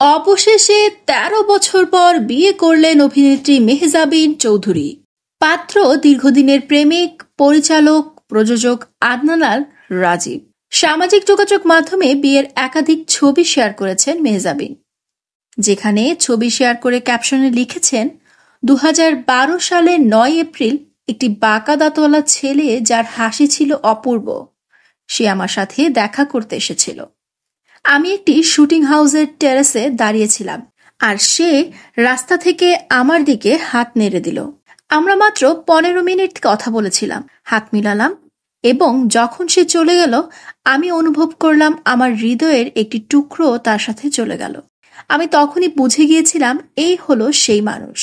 অবশেষে ১৩ বছর পর বিয়ে করলেন অভিনেত্রী মেহজাবিন চৌধুরী। পাত্র দীর্ঘদিনের প্রেমিক, পরিচালক, প্রযোজক আদনান আল রাজীব। সামাজিক যোগাযোগ মাধ্যমে বিয়ের একাধিক ছবি শেয়ার করেছেন মেহজাবিন, যেখানে ছবি শেয়ার করে ক্যাপশনে লিখেছেন, ২০১২ সালের ৯ এপ্রিল একটি বাঁকা দাঁতওয়ালা ছেলে যার হাসি ছিল অপূর্ব, সে আমার সাথে দেখা করতে এসেছিল। আমি একটি শুটিং হাউসের টেরেসে দাঁড়িয়েছিলাম আর সে রাস্তা থেকে আমার দিকে হাত নেড়ে দিল। আমরা মাত্র ১৫ মিনিট কথা বলেছিলাম, হাত মিলালাম, এবং যখন সে চলে গেল আমি অনুভব করলাম আমার হৃদয়ের একটি টুকরো তার সাথে চলে গেল। আমি তখনই বুঝে গিয়েছিলাম এই হলো সেই মানুষ।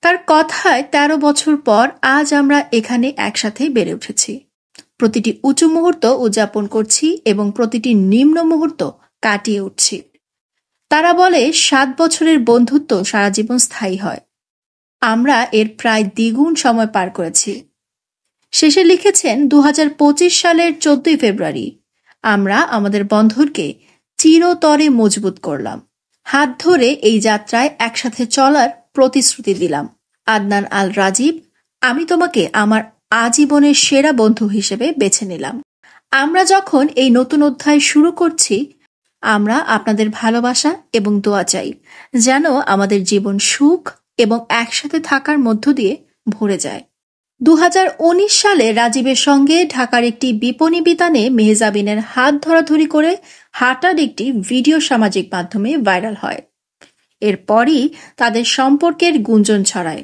তার কথায় ১৩ বছর পর আজ আমরা এখানে একসাথে বেড়ে উঠেছি। প্রতিটি উঁচু মুহূর্ত উদযাপন করছি এবং প্রতিটি নিম্ন মুহূর্ত কাটিয়ে উঠছি। তারা বলে ৭ বছরের বন্ধুত্ব সারা জীবন স্থায়ী হয়। আমরা এর প্রায় দ্বিগুণ সময় পার করেছি। শেষে লিখেছেন, ২০২৫ সালের ১৪ ফেব্রুয়ারি আমরা আমাদের বন্ধনকে চিরতরে মজবুত করলাম। হাত ধরে এই যাত্রায় একসাথে চলার প্রতিশ্রুতি দিলাম। আদনান আল রাজীব, আমি তোমাকে আমার আজীবনের সেরা বন্ধু হিসেবে বেছে নিলাম। আমরা যখন এই নতুন অধ্যায় শুরু করছি, আমরা আপনাদের ভালোবাসা এবং দোয়া চাই যেন আমাদের জীবন সুখ এবং একসাথে থাকার মধ্য দিয়ে ভরে যায়। ২০১৯ সালে রাজীবের সঙ্গে ঢাকার একটি বিপণী বিতানে মেহজাবিনের হাত ধরাধরি করে হাঁটার একটি ভিডিও সামাজিক মাধ্যমে ভাইরাল হয়। এরপরই তাদের সম্পর্কের গুঞ্জন ছড়ায়।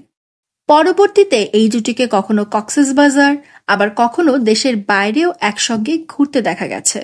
পরবর্তীতে এই জুটিকে কখনো কক্সবাজার, আবার কখনো দেশের বাইরেও একসঙ্গে ঘুরতে দেখা গেছে।